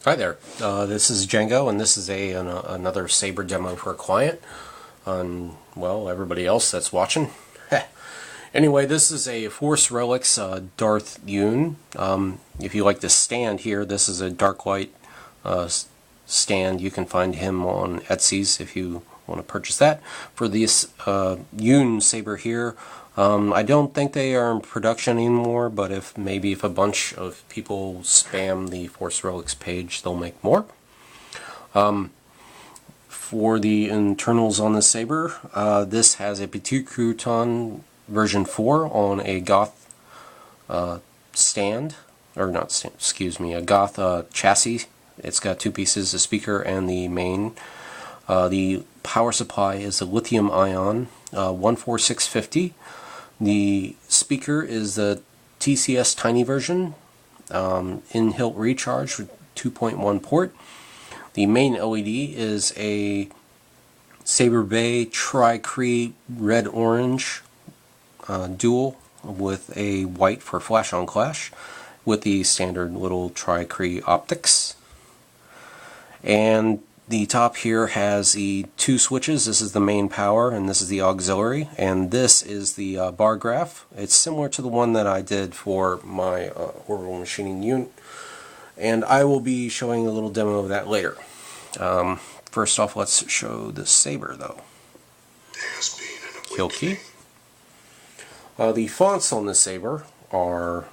Hi there, this is Django, and this is another Saber demo for a client on, well, everybody else that's watching. Anyway, this is a Force Relics Darth Yun. If you like this stand here, this is a dark light stand. You can find him on Etsy's if you want to purchase that. For this Yun Saber here, I don't think they are in production anymore, but if a bunch of people spam the Force Relics page, they'll make more. For the internals on the Saber, this has a Petit Crouton version 4 on a Goth stand, or not stand, excuse me, a Goth chassis. It's got two pieces, the speaker and the main. The power supply is a lithium ion 14650. The speaker is the TCSS tiny version, in hilt recharge with 2.1 port. The main LED is a Saber Bay Cree red-orange dual with a white for flash on clash with the standard little Cree optics. And the top here has the two switches. This is the main power and this is the auxiliary, and this is the bargraph. It's similar to the one that I did for my orbital machining unit, and I will be showing a little demo of that later. First off, let's show the Saber though. Kill key. The fonts on the Saber are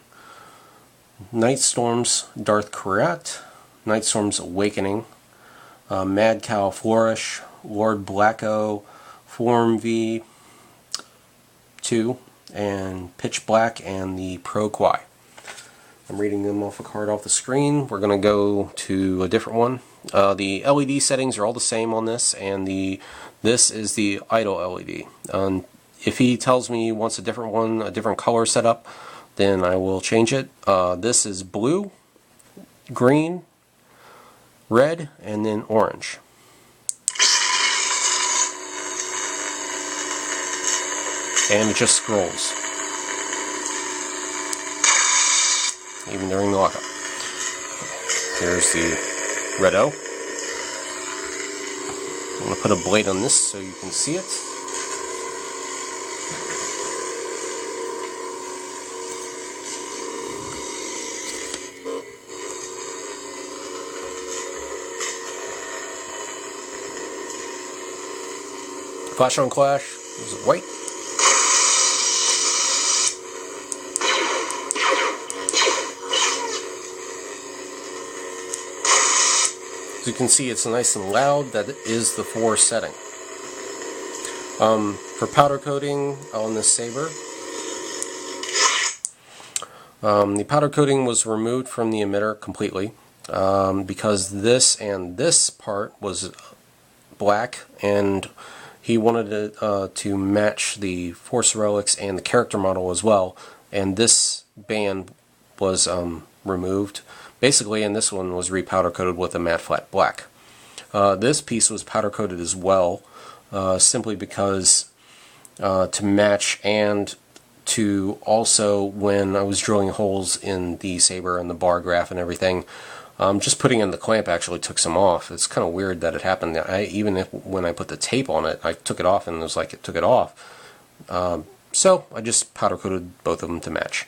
Nightstorm's Darth Karat, Nightstorm's Awakening, Mad Cow Flourish, Lord Blacko, Form V2, and Pitch Black, and the Pro Quai. I'm reading them off a card off the screen. We're going to go to a different one. The LED settings are all the same on this, and this is the idle LED. If he tells me he wants a different one, a different color setup, then I will change it. This is blue, green, red, and then orange. And it just scrolls, even during the lockup. Here's the red O. I'm going to put a blade on this so you can see it. Flash on clash is white. As you can see, it's nice and loud. That is the 4 setting. For powder coating on this Saber, the powder coating was removed from the emitter completely because this and this part was black, and he wanted it to match the Force Relics and the character model as well, and this band was removed basically, and this one was repowder coated with a matte flat black. This piece was powder coated as well, simply because to match, and to also, when I was drilling holes in the Saber and the bar graph and everything, just putting in the clamp actually took some off. It's kind of weird that it happened. When I put the tape on it, I took it off and it was like it took it off. So I just powder coated both of them to match.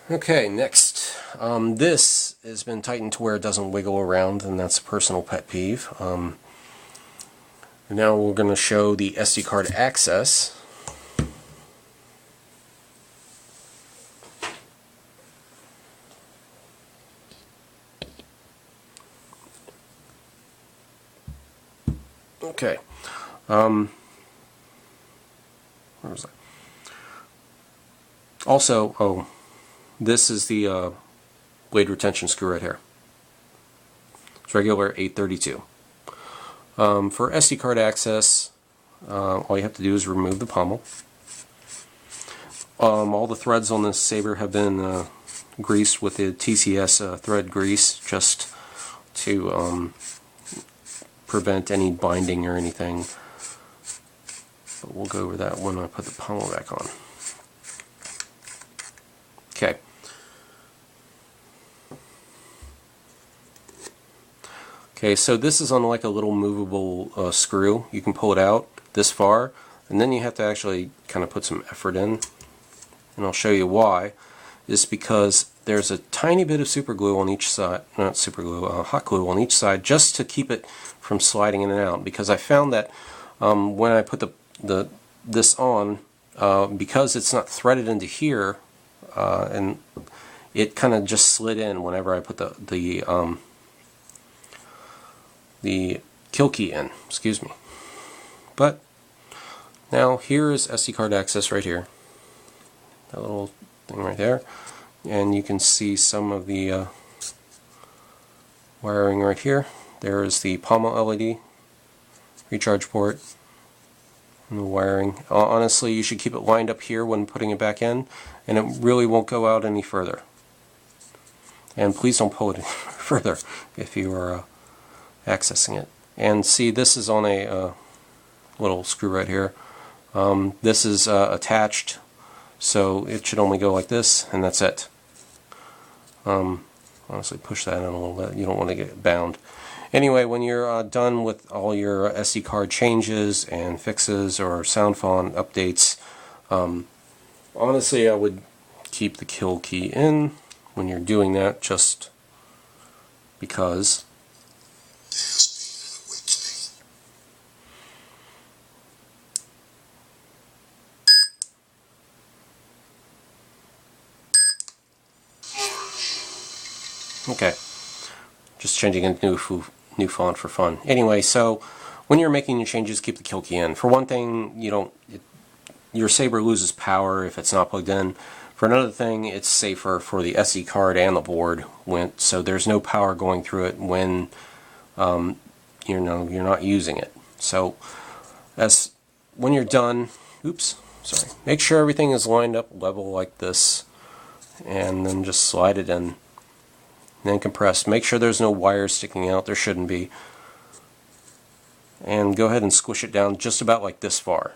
Okay, next. This has been tightened to where it doesn't wiggle around, and that's a personal pet peeve. Now we're going to show the SD card access. Okay. Where was that? Also, this is the blade retention screw right here. It's regular 832. For SD card access, all you have to do is remove the pommel. All the threads on this Saber have been greased with the TCSS thread grease, just to prevent any binding or anything. But we'll go over that when I put the pommel back on. Okay. Okay, so this is on like a little movable screw. You can pull it out this far, and then you have to actually kind of put some effort in, and I'll show you why. Is because there's a tiny bit of super glue on each side, not super glue, hot glue on each side, just to keep it from sliding in and out. Because I found that when I put this on, because it's not threaded into here, and it kind of just slid in whenever I put the kill key in, excuse me. But now here is SD card access right here, that little thing right there, and you can see some of the wiring right here. There is the pommel LED recharge port and the wiring. Honestly, you should keep it lined up here when putting it back in, and it really won't go out any further. And please don't pull it any further if you are accessing it. And see, this is on a little screw right here. This is attached, so it should only go like this, and that's it. Honestly, push that in a little bit. You don't want to get it bound. Anyway, when you're done with all your SD card changes and fixes or sound font updates, honestly, I would keep the kill key in when you're doing that, just because. Okay, just changing a new font for fun. Anyway, so when you're making your changes, keep the kill key in. For one thing, your Saber loses power if it's not plugged in. For another thing, it's safer for the SD card and the board, so there's no power going through it when you're not using it. So when you're done, make sure everything is lined up level like this, and then just slide it in. And then compress. Make sure there's no wires sticking out. There shouldn't be. And go ahead and squish it down just about like this far.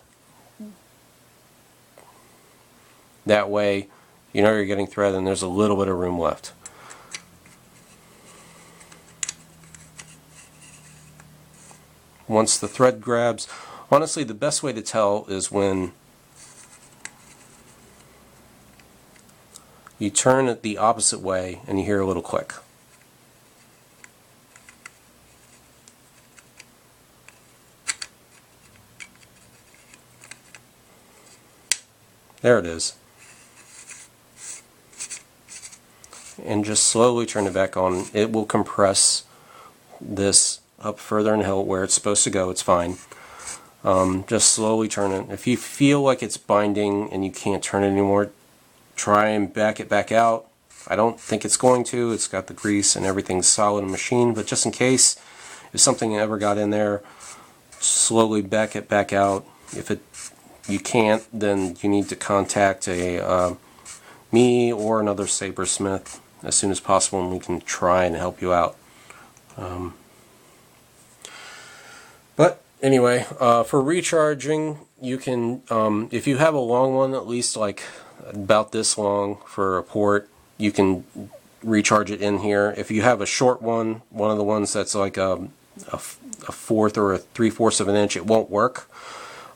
That way, you know you're getting thread and there's a little bit of room left. Once the thread grabs, honestly, the best way to tell is when you turn it the opposite way and you hear a little click. There it is. And just slowly turn it back on. It will compress this up further and help where it's supposed to go. It's fine. Just slowly turn it. If you feel like it's binding and you can't turn it anymore, try and back it back out. I don't think it's going to. It's got the grease and everything's solid and machined, but just in case, if something ever got in there, slowly back it back out. If you can't, then you need to contact me or another sabersmith as soon as possible, and we can try and help you out. But anyway, for recharging, you can, if you have a long one, at least like about this long for a port, you can recharge it in here. If you have a short one, one of the ones that's like a fourth or a 3/4 of an inch, it won't work.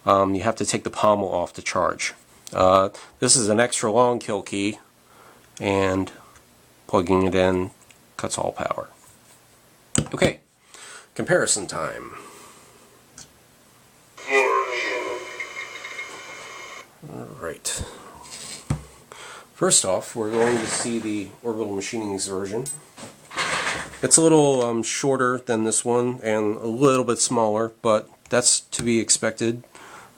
You have to take the pommel off to charge. This is an extra long kill key, and plugging it in cuts all power. Okay, comparison time. Alright. First off, we're going to see the Orbital Machining's version. It's a little shorter than this one and a little bit smaller, but that's to be expected.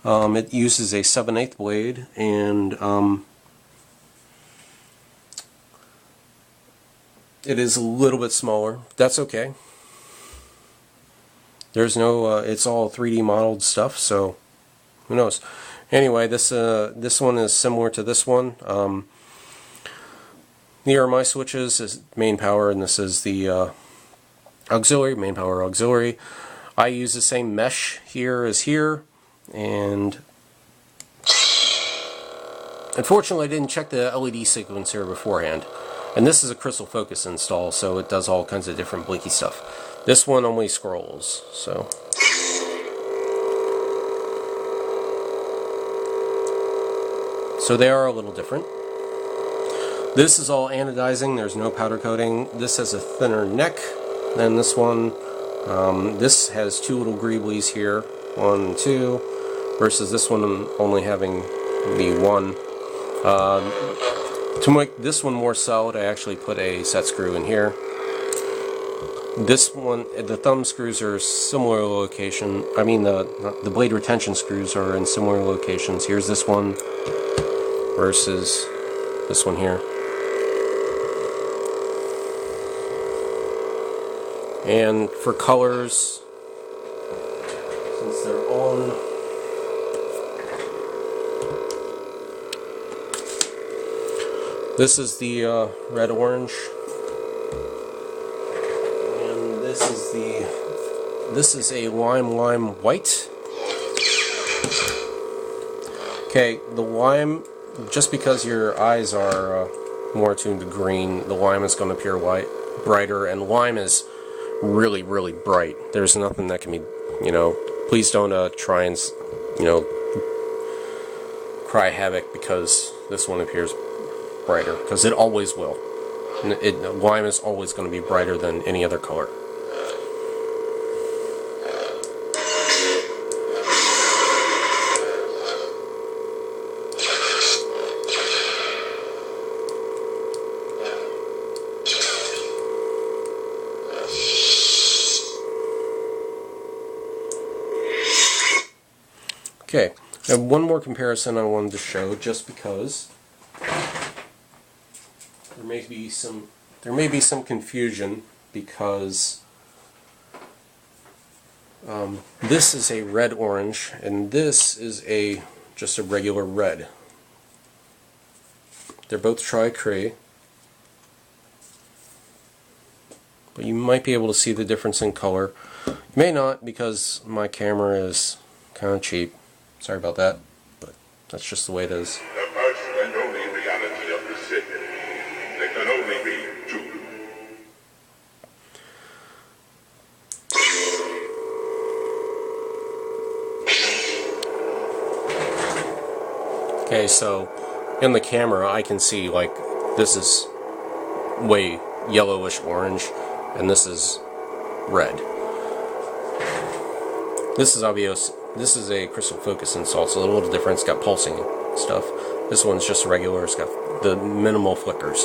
It uses a 7/8 blade, and it is a little bit smaller. That's okay. There's no, it's all 3D modeled stuff, so who knows. Anyway, this one is similar to this one. Here are my switches, is main power, and this is the auxiliary, main power auxiliary. I use the same mesh here as here, and unfortunately I didn't check the LED sequencer beforehand. And this is a crystal focus install, so it does all kinds of different blinky stuff. This one only scrolls, so. So they are a little different. This is all anodizing, there's no powder coating. This has a thinner neck than this one. This has two little greeblies here, 1 and 2, versus this one only having the one. To make this one more solid, I actually put a set screw in here. This one, the thumb screws are similar location. I mean, the blade retention screws are in similar locations. Here's this one versus this one here. And for colors, since they're on, this is the red orange, and this is a lime white. Okay, the lime, just because your eyes are more attuned to green, the lime is going to appear brighter, and lime is really, really bright. There's nothing that can be, please don't try and, cry havoc because this one appears brighter, because it always will. Lime is always going to be brighter than any other color. Okay, I have one more comparison I wanted to show, just because there may be some confusion, because this is a red orange and this is just a regular red. They're both Cree, but you might be able to see the difference in color. You may not, because my camera is kind of cheap. Sorry about that, but that's just the way it is. The first and only reality of the city. There can only be two. Okay, so in the camera I can see, like, this is way yellowish orange and this is red. This is obvious. This is a crystal focus install, so a little different. It's got pulsing stuff. This one's just regular. It's got the minimal flickers.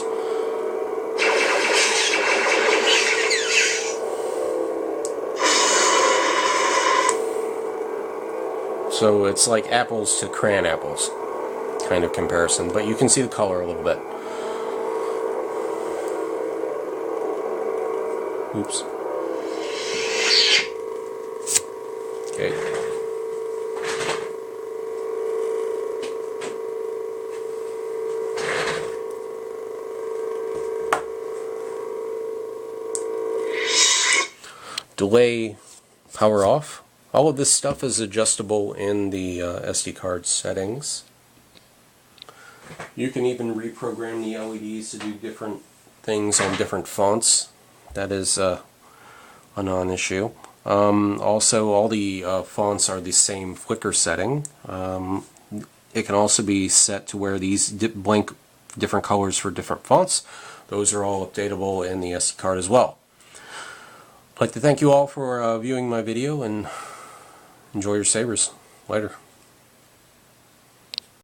So it's like apples to crayon apples kind of comparison, but you can see the color a little bit. Oops. Okay. Delay, power off. All of this stuff is adjustable in the SD card settings. You can even reprogram the LEDs to do different things on different fonts. That is a non-issue. Also, all the fonts are the same flicker setting. It can also be set to where these blink different colors for different fonts. Those are all updatable in the SD card as well. I'd like to thank you all for viewing my video, and enjoy your sabers. Later.